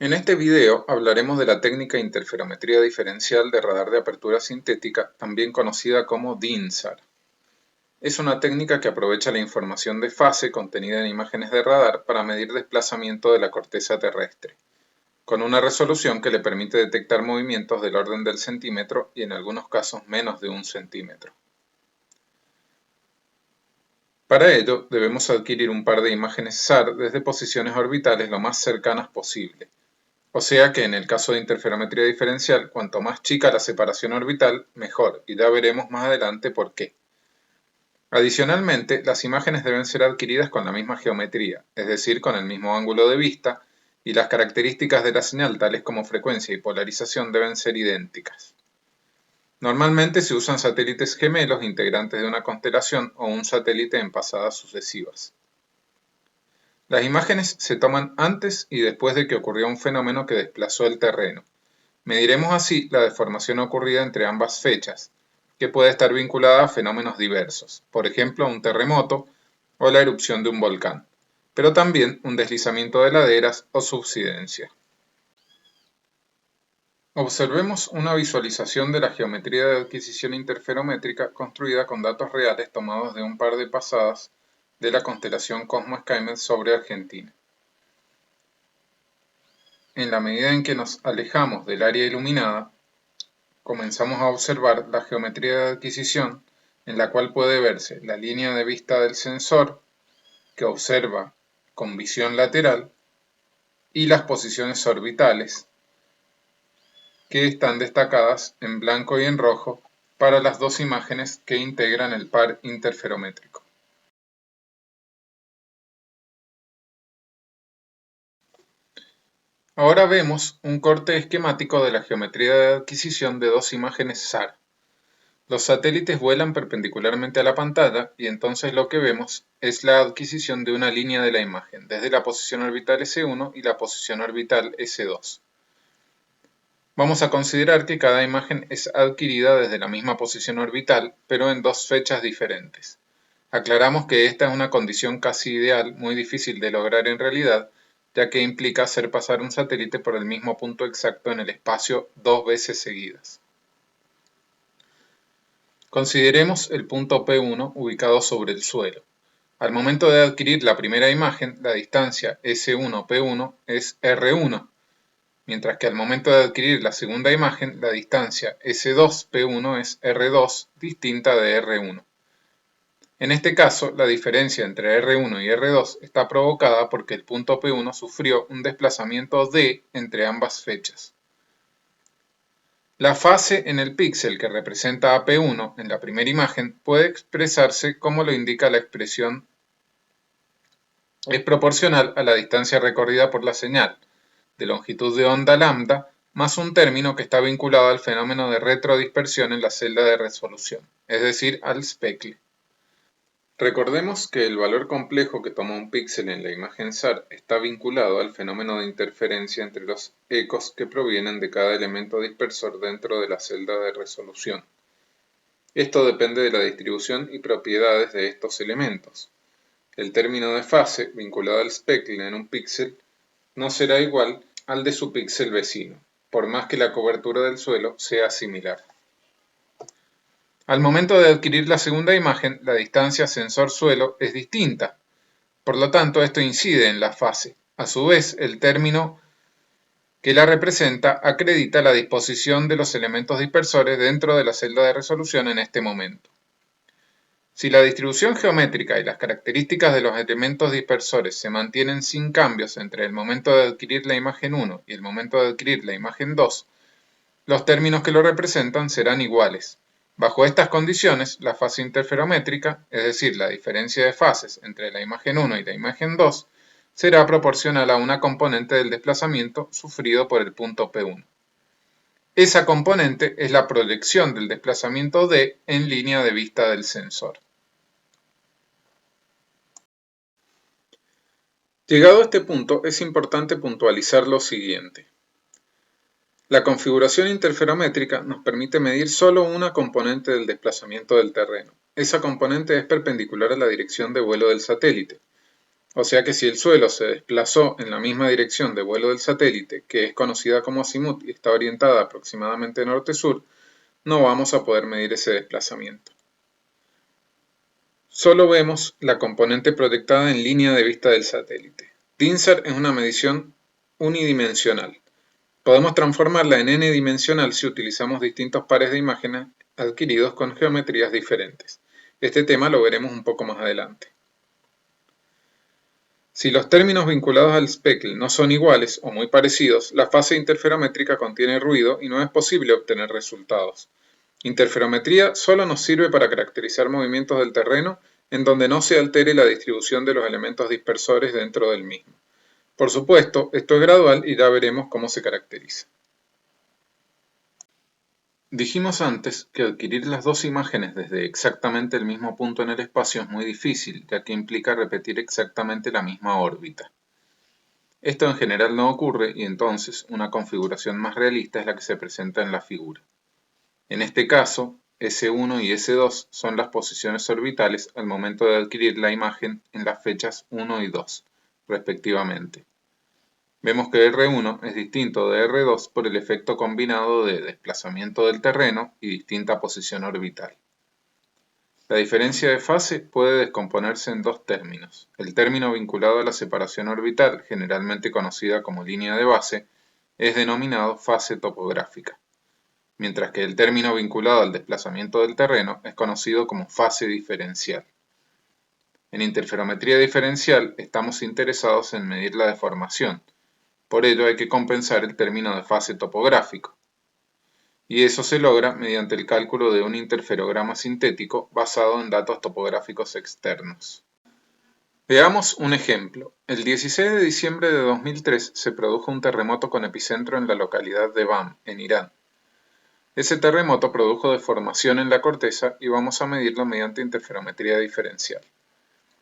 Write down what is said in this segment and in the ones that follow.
En este video hablaremos de la técnica de interferometría diferencial de radar de apertura sintética, también conocida como DINSAR. Es una técnica que aprovecha la información de fase contenida en imágenes de radar para medir desplazamiento de la corteza terrestre, con una resolución que le permite detectar movimientos del orden del centímetro y en algunos casos menos de 1 centímetro. Para ello debemos adquirir un par de imágenes SAR desde posiciones orbitales lo más cercanas posible. O sea que en el caso de interferometría diferencial, cuanto más chica la separación orbital, mejor, y ya veremos más adelante por qué. Adicionalmente, las imágenes deben ser adquiridas con la misma geometría, es decir, con el mismo ángulo de vista, y las características de la señal, tales como frecuencia y polarización, deben ser idénticas. Normalmente se usan satélites gemelos integrantes de una constelación o un satélite en pasadas sucesivas. Las imágenes se toman antes y después de que ocurrió un fenómeno que desplazó el terreno. Mediremos así la deformación ocurrida entre ambas fechas, que puede estar vinculada a fenómenos diversos, por ejemplo un terremoto o la erupción de un volcán, pero también un deslizamiento de laderas o subsidencia. Observemos una visualización de la geometría de adquisición interferométrica construida con datos reales tomados de un par de pasadas de la constelación Cosmo-Skymet sobre Argentina. En la medida en que nos alejamos del área iluminada, comenzamos a observar la geometría de adquisición, en la cual puede verse la línea de vista del sensor, que observa con visión lateral, y las posiciones orbitales, que están destacadas en blanco y en rojo para las dos imágenes que integran el par interferométrico. Ahora vemos un corte esquemático de la geometría de adquisición de dos imágenes SAR. Los satélites vuelan perpendicularmente a la pantalla y entonces lo que vemos es la adquisición de una línea de la imagen, desde la posición orbital S1 y la posición orbital S2. Vamos a considerar que cada imagen es adquirida desde la misma posición orbital, pero en dos fechas diferentes. Aclaramos que esta es una condición casi ideal, muy difícil de lograr en realidad, ya que implica hacer pasar un satélite por el mismo punto exacto en el espacio dos veces seguidas. Consideremos el punto P1 ubicado sobre el suelo. Al momento de adquirir la primera imagen, la distancia S1-P1 es R1, mientras que al momento de adquirir la segunda imagen, la distancia S2-P1 es R2, distinta de R1. En este caso, la diferencia entre R1 y R2 está provocada porque el punto P1 sufrió un desplazamiento D entre ambas fechas. La fase en el píxel que representa a P1 en la primera imagen puede expresarse como lo indica la expresión. Es proporcional a la distancia recorrida por la señal, de longitud de onda lambda, más un término que está vinculado al fenómeno de retrodispersión en la celda de resolución, es decir, al specle. Recordemos que el valor complejo que toma un píxel en la imagen SAR está vinculado al fenómeno de interferencia entre los ecos que provienen de cada elemento dispersor dentro de la celda de resolución. Esto depende de la distribución y propiedades de estos elementos. El término de fase vinculado al specle en un píxel no será igual al de su píxel vecino, por más que la cobertura del suelo sea similar. Al momento de adquirir la segunda imagen, la distancia sensor-suelo es distinta, por lo tanto esto incide en la fase. A su vez, el término que la representa acredita la disposición de los elementos dispersores dentro de la celda de resolución en este momento. Si la distribución geométrica y las características de los elementos dispersores se mantienen sin cambios entre el momento de adquirir la imagen 1 y el momento de adquirir la imagen 2, los términos que lo representan serán iguales. Bajo estas condiciones, la fase interferométrica, es decir, la diferencia de fases entre la imagen 1 y la imagen 2, será proporcional a una componente del desplazamiento sufrido por el punto P1. Esa componente es la proyección del desplazamiento D en línea de vista del sensor. Llegado a este punto, es importante puntualizar lo siguiente. La configuración interferométrica nos permite medir solo una componente del desplazamiento del terreno. Esa componente es perpendicular a la dirección de vuelo del satélite. O sea que si el suelo se desplazó en la misma dirección de vuelo del satélite, que es conocida como azimut y está orientada aproximadamente norte-sur, no vamos a poder medir ese desplazamiento. Solo vemos la componente proyectada en línea de vista del satélite. DINSAR es una medición unidimensional. Podemos transformarla en n-dimensional si utilizamos distintos pares de imágenes adquiridos con geometrías diferentes. Este tema lo veremos un poco más adelante. Si los términos vinculados al speckle no son iguales o muy parecidos, la fase interferométrica contiene ruido y no es posible obtener resultados. Interferometría solo nos sirve para caracterizar movimientos del terreno en donde no se altere la distribución de los elementos dispersores dentro del mismo. Por supuesto, esto es gradual y ya veremos cómo se caracteriza. Dijimos antes que adquirir las dos imágenes desde exactamente el mismo punto en el espacio es muy difícil, ya que implica repetir exactamente la misma órbita. Esto en general no ocurre y entonces una configuración más realista es la que se presenta en la figura. En este caso, S1 y S2 son las posiciones orbitales al momento de adquirir la imagen en las fechas 1 y 2, respectivamente. Vemos que R1 es distinto de R2 por el efecto combinado de desplazamiento del terreno y distinta posición orbital. La diferencia de fase puede descomponerse en dos términos. El término vinculado a la separación orbital, generalmente conocida como línea de base, es denominado fase topográfica, mientras que el término vinculado al desplazamiento del terreno es conocido como fase diferencial. En interferometría diferencial estamos interesados en medir la deformación. Por ello hay que compensar el término de fase topográfico, y eso se logra mediante el cálculo de un interferograma sintético basado en datos topográficos externos. Veamos un ejemplo. El 16 de diciembre de 2003 se produjo un terremoto con epicentro en la localidad de Bam, en Irán. Ese terremoto produjo deformación en la corteza y vamos a medirlo mediante interferometría diferencial.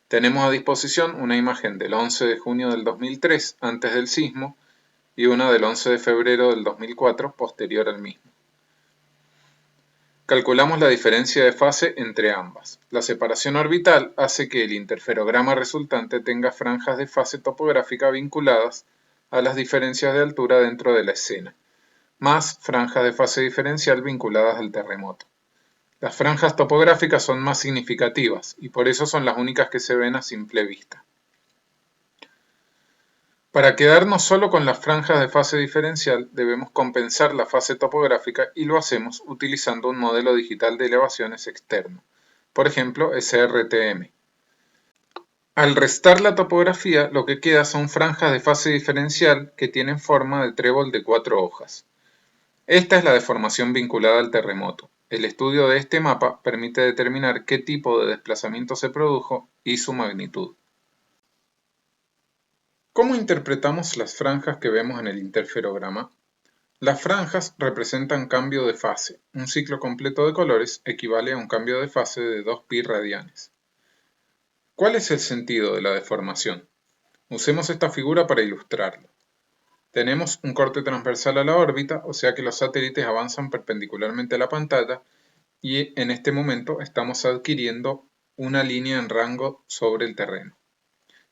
Tenemos a disposición una imagen del 11 de junio del 2003, antes del sismo, y una del 11 de febrero del 2004, posterior al mismo. Calculamos la diferencia de fase entre ambas. La separación orbital hace que el interferograma resultante tenga franjas de fase topográfica vinculadas a las diferencias de altura dentro de la escena, más franjas de fase diferencial vinculadas al terremoto. Las franjas topográficas son más significativas y por eso son las únicas que se ven a simple vista. Para quedarnos solo con las franjas de fase diferencial, debemos compensar la fase topográfica y lo hacemos utilizando un modelo digital de elevaciones externo, por ejemplo SRTM. Al restar la topografía, lo que queda son franjas de fase diferencial que tienen forma de trébol de 4 hojas. Esta es la deformación vinculada al terremoto. El estudio de este mapa permite determinar qué tipo de desplazamiento se produjo y su magnitud. ¿Cómo interpretamos las franjas que vemos en el interferograma? Las franjas representan cambio de fase. Un ciclo completo de colores equivale a un cambio de fase de 2π radianes. ¿Cuál es el sentido de la deformación? Usemos esta figura para ilustrarlo. Tenemos un corte transversal a la órbita, o sea que los satélites avanzan perpendicularmente a la pantalla y en este momento estamos adquiriendo una línea en rango sobre el terreno.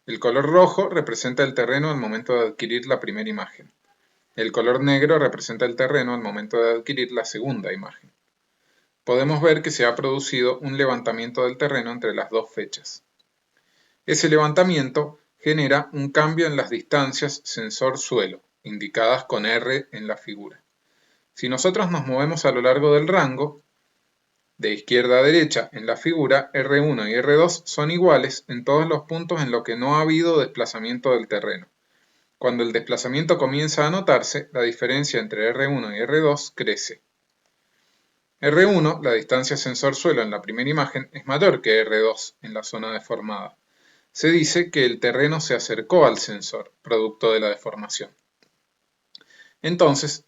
El color rojo representa el terreno al momento de adquirir la primera imagen. El color negro representa el terreno al momento de adquirir la segunda imagen. Podemos ver que se ha producido un levantamiento del terreno entre las dos fechas. Ese levantamiento genera un cambio en las distancias sensor-suelo, indicadas con R en la figura. Si nosotros nos movemos a lo largo del rango, de izquierda a derecha en la figura, R1 y R2 son iguales en todos los puntos en los que no ha habido desplazamiento del terreno. Cuando el desplazamiento comienza a notarse, la diferencia entre R1 y R2 crece. R1, la distancia sensor-suelo en la primera imagen, es mayor que R2 en la zona deformada. Se dice que el terreno se acercó al sensor, producto de la deformación. Entonces,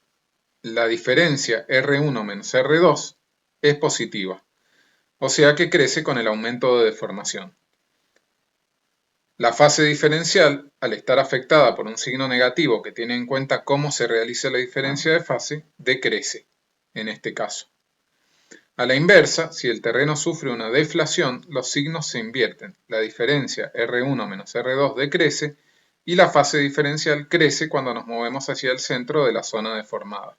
la diferencia R1 menos R2 es positiva, o sea que crece con el aumento de deformación. La fase diferencial, al estar afectada por un signo negativo que tiene en cuenta cómo se realiza la diferencia de fase, decrece, en este caso. A la inversa, si el terreno sufre una deflación, los signos se invierten. La diferencia R1 menos R2 decrece y la fase diferencial crece cuando nos movemos hacia el centro de la zona deformada.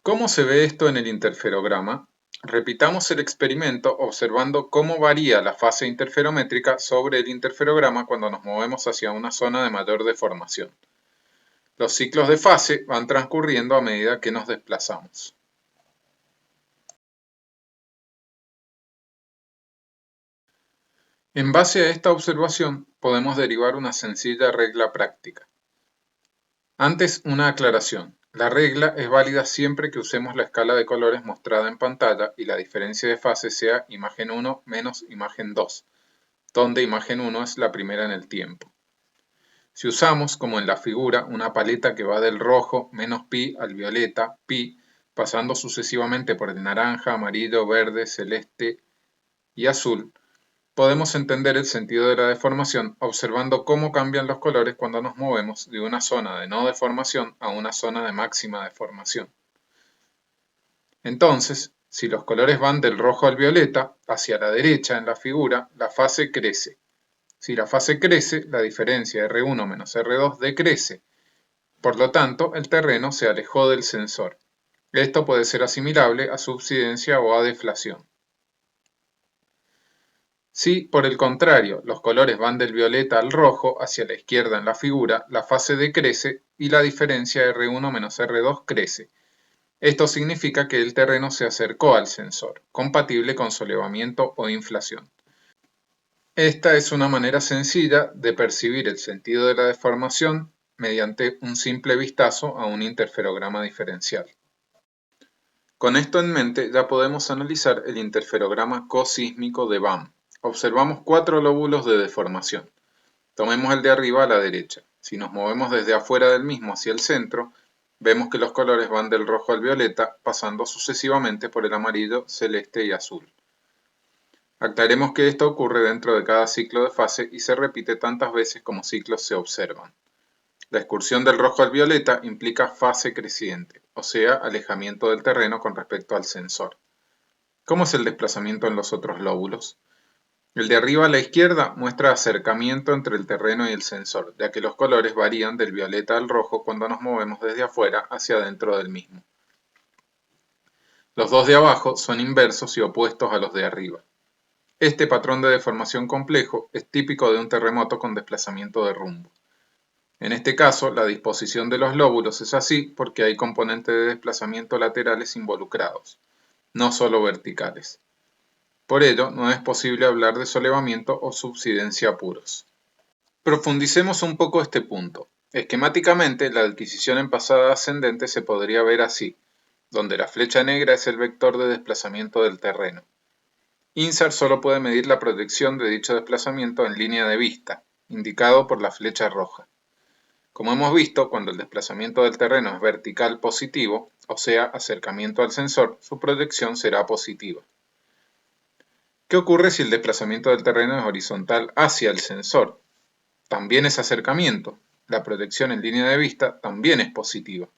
¿Cómo se ve esto en el interferograma? Repitamos el experimento observando cómo varía la fase interferométrica sobre el interferograma cuando nos movemos hacia una zona de mayor deformación. Los ciclos de fase van transcurriendo a medida que nos desplazamos. En base a esta observación, podemos derivar una sencilla regla práctica. Antes, una aclaración. La regla es válida siempre que usemos la escala de colores mostrada en pantalla y la diferencia de fase sea imagen 1 menos imagen 2, donde imagen 1 es la primera en el tiempo. Si usamos, como en la figura, una paleta que va del rojo menos pi al violeta, pi, pasando sucesivamente por el naranja, amarillo, verde, celeste y azul, podemos entender el sentido de la deformación observando cómo cambian los colores cuando nos movemos de una zona de no deformación a una zona de máxima deformación. Entonces, si los colores van del rojo al violeta, hacia la derecha en la figura, la fase crece. Si la fase crece, la diferencia R1 menos R2 decrece. Por lo tanto, el terreno se alejó del sensor. Esto puede ser asimilable a subsidencia o a deflación. Si, por el contrario, los colores van del violeta al rojo hacia la izquierda en la figura, la fase decrece y la diferencia R1 menos R2 crece. Esto significa que el terreno se acercó al sensor, compatible con solevamiento o inflación. Esta es una manera sencilla de percibir el sentido de la deformación mediante un simple vistazo a un interferograma diferencial. Con esto en mente ya podemos analizar el interferograma cosísmico de BAM. Observamos 4 lóbulos de deformación. Tomemos el de arriba a la derecha. Si nos movemos desde afuera del mismo hacia el centro, vemos que los colores van del rojo al violeta, pasando sucesivamente por el amarillo, celeste y azul. Aclaremos que esto ocurre dentro de cada ciclo de fase y se repite tantas veces como ciclos se observan. La excursión del rojo al violeta implica fase creciente, o sea, alejamiento del terreno con respecto al sensor. ¿Cómo es el desplazamiento en los otros lóbulos? El de arriba a la izquierda muestra acercamiento entre el terreno y el sensor, ya que los colores varían del violeta al rojo cuando nos movemos desde afuera hacia adentro del mismo. Los dos de abajo son inversos y opuestos a los de arriba. Este patrón de deformación complejo es típico de un terremoto con desplazamiento de rumbo. En este caso, la disposición de los lóbulos es así porque hay componentes de desplazamiento laterales involucrados, no solo verticales. Por ello, no es posible hablar de solevamiento o subsidencia puros. Profundicemos un poco este punto. Esquemáticamente, la adquisición en pasada ascendente se podría ver así, donde la flecha negra es el vector de desplazamiento del terreno. INSAR solo puede medir la proyección de dicho desplazamiento en línea de vista, indicado por la flecha roja. Como hemos visto, cuando el desplazamiento del terreno es vertical positivo, o sea, acercamiento al sensor, su proyección será positiva. ¿Qué ocurre si el desplazamiento del terreno es horizontal hacia el sensor? También es acercamiento. La proyección en línea de vista también es positiva.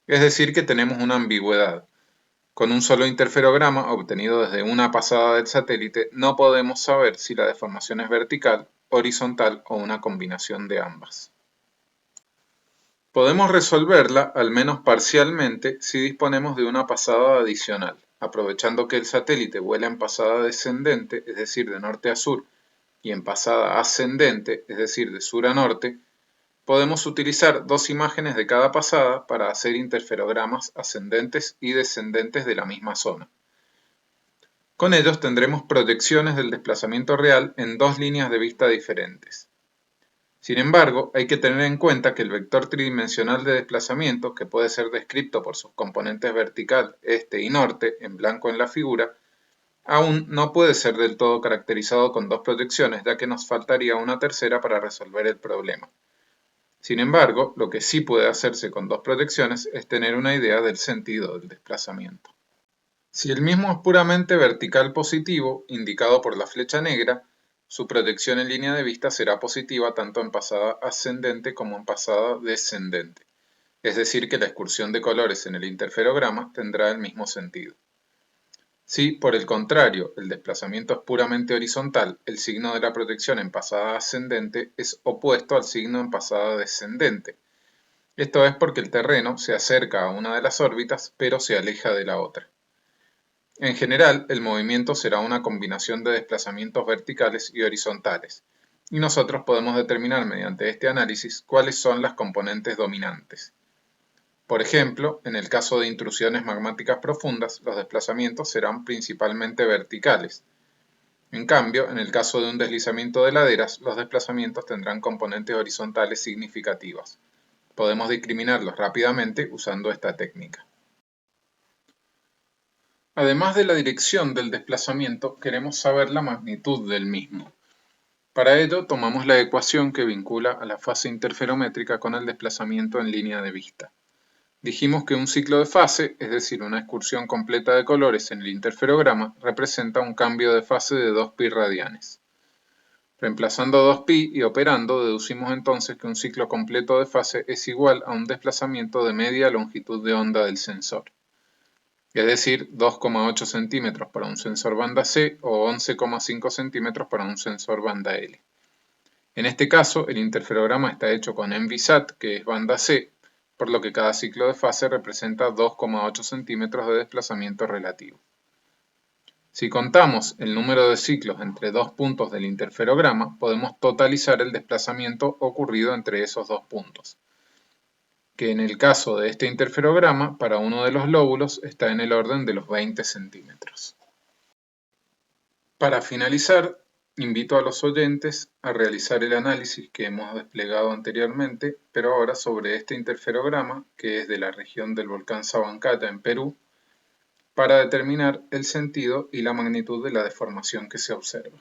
Es decir que tenemos una ambigüedad. Con un solo interferograma obtenido desde una pasada del satélite no podemos saber si la deformación es vertical, horizontal o una combinación de ambas. Podemos resolverla, al menos parcialmente, si disponemos de una pasada adicional. Aprovechando que el satélite vuela en pasada descendente, es decir, de norte a sur, y en pasada ascendente, es decir, de sur a norte, podemos utilizar dos imágenes de cada pasada para hacer interferogramas ascendentes y descendentes de la misma zona. Con ellos tendremos proyecciones del desplazamiento real en dos líneas de vista diferentes. Sin embargo, hay que tener en cuenta que el vector tridimensional de desplazamiento, que puede ser descrito por sus componentes vertical, este y norte, en blanco en la figura, aún no puede ser del todo caracterizado con dos proyecciones, ya que nos faltaría una tercera para resolver el problema. Sin embargo, lo que sí puede hacerse con dos proyecciones es tener una idea del sentido del desplazamiento. Si el mismo es puramente vertical positivo, indicado por la flecha negra, su proyección en línea de vista será positiva tanto en pasada ascendente como en pasada descendente. es decir que la excursión de colores en el interferograma tendrá el mismo sentido. Si, por el contrario, el desplazamiento es puramente horizontal, el signo de la proyección en pasada ascendente es opuesto al signo en pasada descendente. Esto es porque el terreno se acerca a una de las órbitas, pero se aleja de la otra. En general, el movimiento será una combinación de desplazamientos verticales y horizontales, y nosotros podemos determinar mediante este análisis cuáles son las componentes dominantes. Por ejemplo, en el caso de intrusiones magmáticas profundas, los desplazamientos serán principalmente verticales. En cambio, en el caso de un deslizamiento de laderas, los desplazamientos tendrán componentes horizontales significativas. Podemos discriminarlos rápidamente usando esta técnica. Además de la dirección del desplazamiento, queremos saber la magnitud del mismo. Para ello, tomamos la ecuación que vincula a la fase interferométrica con el desplazamiento en línea de vista. Dijimos que un ciclo de fase, es decir, una excursión completa de colores en el interferograma, representa un cambio de fase de 2π radianes. Reemplazando 2π y operando, deducimos entonces que un ciclo completo de fase es igual a un desplazamiento de media longitud de onda del sensor, es decir, 2,8 centímetros para un sensor banda C o 11,5 centímetros para un sensor banda L. En este caso, el interferograma está hecho con Envisat, que es banda C, por lo que cada ciclo de fase representa 2,8 centímetros de desplazamiento relativo. Si contamos el número de ciclos entre dos puntos del interferograma, podemos totalizar el desplazamiento ocurrido entre esos dos puntos, que en el caso de este interferograma, para uno de los lóbulos, está en el orden de los 20 centímetros. Para finalizar, invito a los oyentes a realizar el análisis que hemos desplegado anteriormente, pero ahora sobre este interferograma, que es de la región del volcán Sabancaya en Perú, para determinar el sentido y la magnitud de la deformación que se observa.